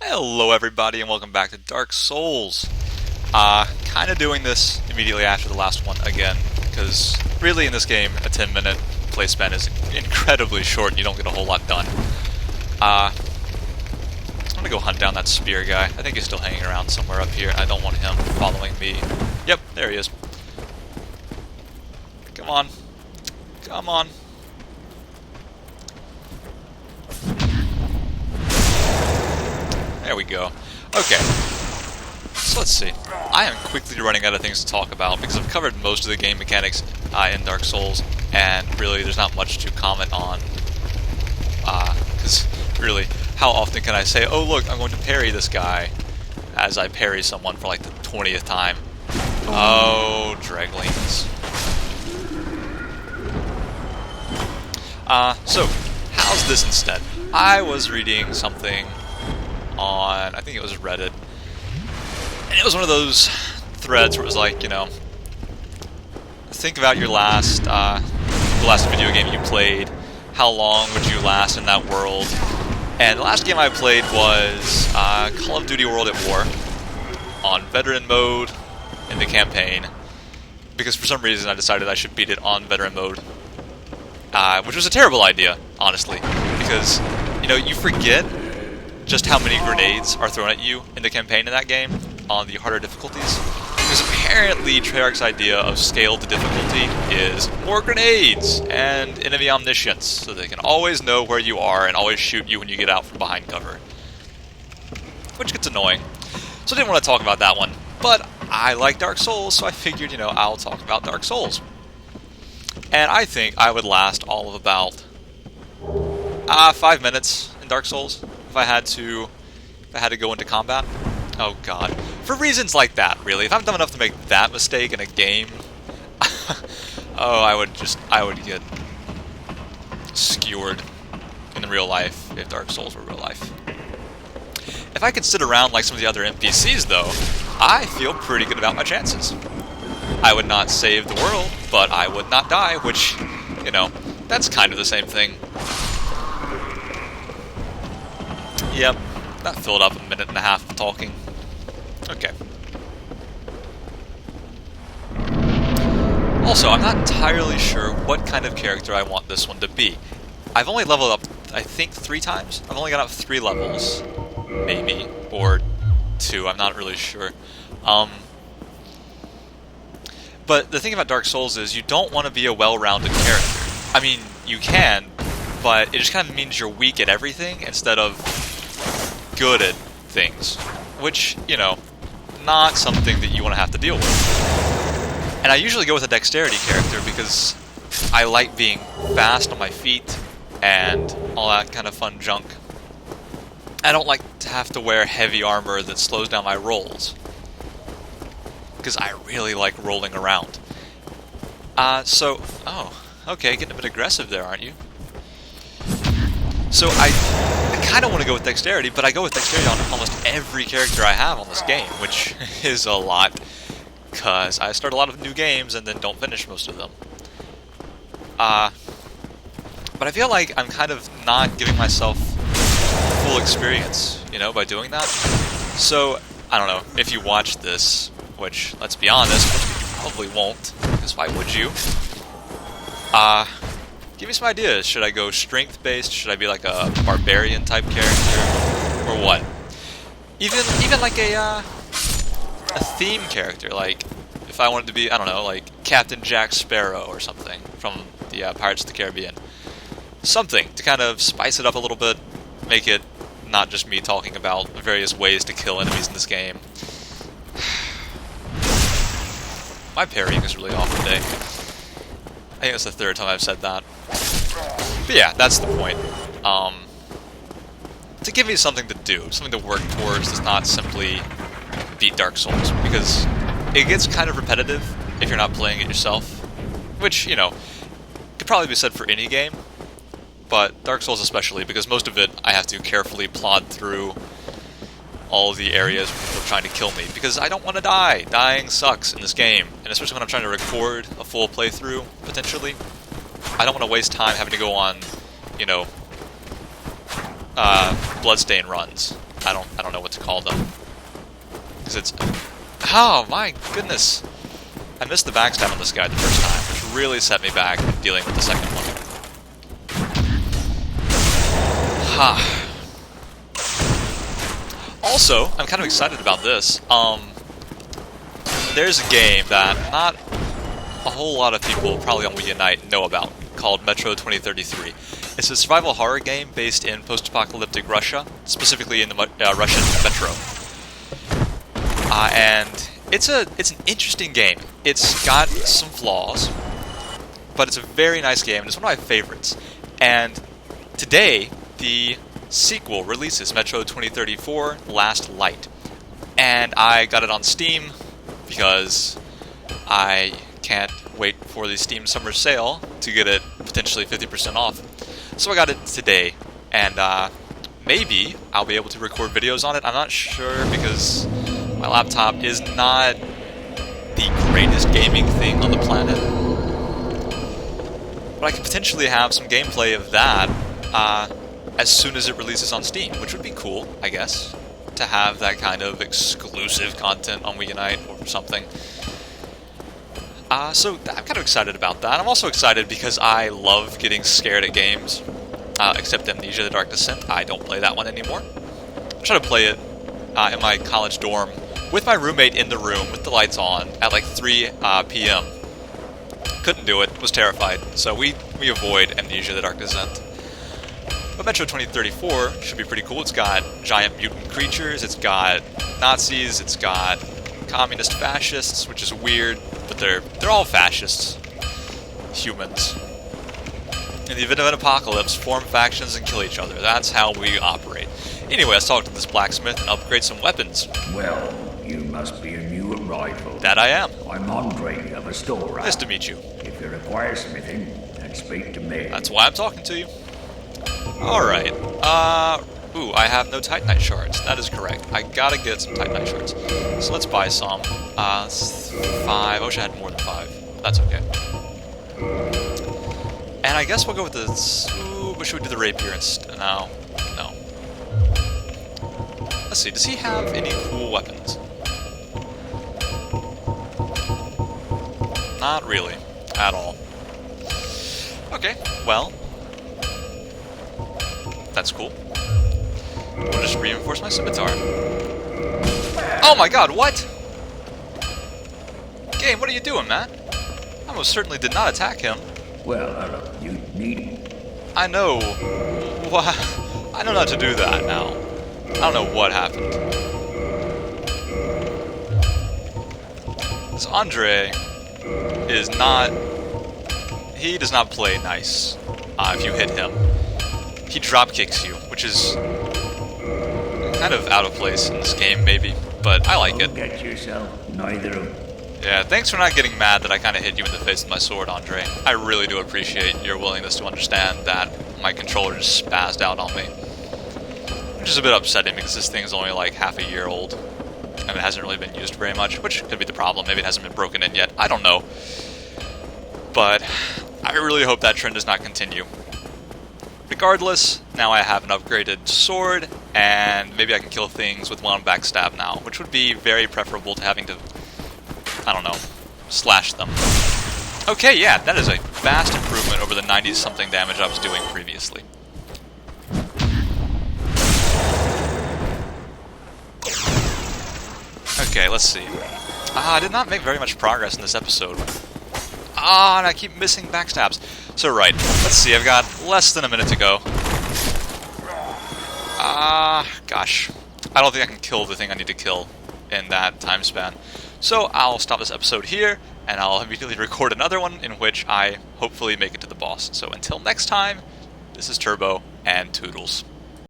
Hello everybody and welcome back to Dark Souls. Kind of doing this immediately after the last one again, because really in this game a 10-minute play span is incredibly short and you don't get a whole lot done. I'm gonna go hunt down that spear guy. I think he's still hanging around somewhere up here and I don't want him following me. Yep, there he is. Come on. Come on. There we go. Okay, so let's see. I am quickly running out of things to talk about because I've covered most of the game mechanics in Dark Souls, and really there's not much to comment on. Because really, how often can I say, oh look, I'm going to parry this guy, as I parry someone for like the 20th time? Oh, Dreglings. So, how's this instead? I was reading something on, I think it was Reddit, and it was one of those threads where it was like, you know, think about your last video game you played. How long would you last in that world? And the last game I played was Call of Duty World at War on veteran mode in the campaign, because for some reason I decided I should beat it on veteran mode, which was a terrible idea, honestly, because, you know, you forget just how many grenades are thrown at you in the campaign in that game on the harder difficulties. Because apparently Treyarch's idea of scaled difficulty is more grenades and enemy omniscience, so they can always know where you are and always shoot you when you get out from behind cover. Which gets annoying. So I didn't want to talk about that one, but I like Dark Souls, so I figured, you know, I'll talk about Dark Souls. And I think I would last all of about 5 minutes in Dark Souls. If I had to go into combat. Oh god. For reasons like that, really. If I'm dumb enough to make that mistake in a game, oh, I would get skewered in real life if Dark Souls were real life. If I could sit around like some of the other NPCs, though, I feel pretty good about my chances. I would not save the world, but I would not die, which, you know, that's kind of the same thing. Yep, that filled up a minute and a half of talking. Okay. Also, I'm not entirely sure what kind of character I want this one to be. I've only leveled up, I think, 3 times. I've only got up 3 levels, maybe, or 2, I'm not really sure. But the thing about Dark Souls is you don't want to be a well-rounded character. I mean, you can, but it just kind of means you're weak at everything instead of good at things, which, you know, not something that you want to have to deal with. And I usually go with a dexterity character because I like being fast on my feet and all that kind of fun junk. I don't like to have to wear heavy armor that slows down my rolls, because I really like rolling around. Oh, okay, getting a bit aggressive there, aren't you? So I kind of want to go with dexterity, but I go with dexterity on almost every character I have on this game, which is a lot, because I start a lot of new games and then don't finish most of them. But I feel like I'm kind of not giving myself full experience, you know, by doing that. So, I don't know, if you watch this, which, let's be honest, you probably won't, because why would you? Give me some ideas. Should I go strength-based? Should I be like a barbarian-type character? Or what? Even like a theme character, like if I wanted to be, I don't know, like Captain Jack Sparrow or something from the Pirates of the Caribbean. Something to kind of spice it up a little bit, make it not just me talking about various ways to kill enemies in this game. My parrying is really off today. I think that's the 3rd time I've said that. But yeah, that's the point. To give me something to do, something to work towards that's not simply beat Dark Souls, because it gets kind of repetitive if you're not playing it yourself, which, you know, could probably be said for any game, but Dark Souls especially, because most of it I have to carefully plod through all the areas where people are trying to kill me, because I don't want to die. Dying sucks in this game, and especially when I'm trying to record a full playthrough, potentially. I don't want to waste time having to go on, you know, bloodstain runs I don't know what to call them. Because it's... Oh, my goodness. I missed the backstab on this guy the first time, which really set me back dealing with the second one. Ha. Also, I'm kind of excited about this. There's a game that not a whole lot of people probably on Wii Unite know about, called Metro 2033. It's a survival horror game based in post-apocalyptic Russia, specifically in the Russian Metro. And it's an interesting game. It's got some flaws, but it's a very nice game, and it's one of my favorites. And today, the sequel releases, Metro 2034 Last Light. And I got it on Steam because I can't wait for the Steam Summer Sale to get it potentially 50% off. So I got it today, and maybe I'll be able to record videos on it. I'm not sure because my laptop is not the greatest gaming thing on the planet. But I could potentially have some gameplay of that as soon as it releases on Steam, which would be cool, I guess, to have that kind of exclusive content on Wii Unite or something. So I'm kind of excited about that. I'm also excited because I love getting scared at games, except Amnesia: The Dark Descent. I don't play that one anymore. I try to play it in my college dorm with my roommate in the room with the lights on at like 3 p.m. Couldn't do it, was terrified, so we avoid Amnesia: The Dark Descent. But Metro 2034 should be pretty cool. It's got giant mutant creatures, it's got Nazis, it's got communist fascists, which is weird, but they're all fascists. Humans. In the event of an apocalypse, form factions and kill each other. That's how we operate. Anyway, let's talk to this blacksmith and upgrade some weapons. Well, you must be a new arrival. That I am. I'm Andre of a store. Nice to meet you. If you require smithing, then speak to me. That's why I'm talking to you. Alright. Ooh, I have no Titanite shards. That is correct. I gotta get some Titanite shards. So let's buy some. 5. I wish I had more than 5. That's okay. And I guess we'll go with this. Ooh, but should we do the rapier instead? No. No. Let's see, does he have any cool weapons? Not really. At all. Okay, well. That's cool. I'll just reinforce my scimitar. Oh my god, what? Game, what are you doing, man? I most certainly did not attack him. Well, you need him. I know. What? I know not to do that now. I don't know what happened. This Andre is not... He does not play nice if you hit him. He drop kicks you, which is kind of out of place in this game, maybe, but I like it. Get yourself, neither of... Yeah, thanks for not getting mad that I kind of hit you in the face with my sword, Andre. I really do appreciate your willingness to understand that my controller just spazzed out on me. Which is a bit upsetting because this thing is only like half a year old, and it hasn't really been used very much, which could be the problem. Maybe it hasn't been broken in yet. I don't know. But I really hope that trend does not continue. Regardless, now I have an upgraded sword, and maybe I can kill things with one backstab now, which would be very preferable to having to, I don't know, slash them. Okay, yeah, that is a vast improvement over the 90-something damage I was doing previously. Okay, let's see. I did not make very much progress in this episode. And I keep missing backstabs. So right, let's see, I've got less than a minute to go. Gosh. I don't think I can kill the thing I need to kill in that time span. So I'll stop this episode here, and I'll immediately record another one in which I hopefully make it to the boss. So until next time, this is Turbo, and Toodles.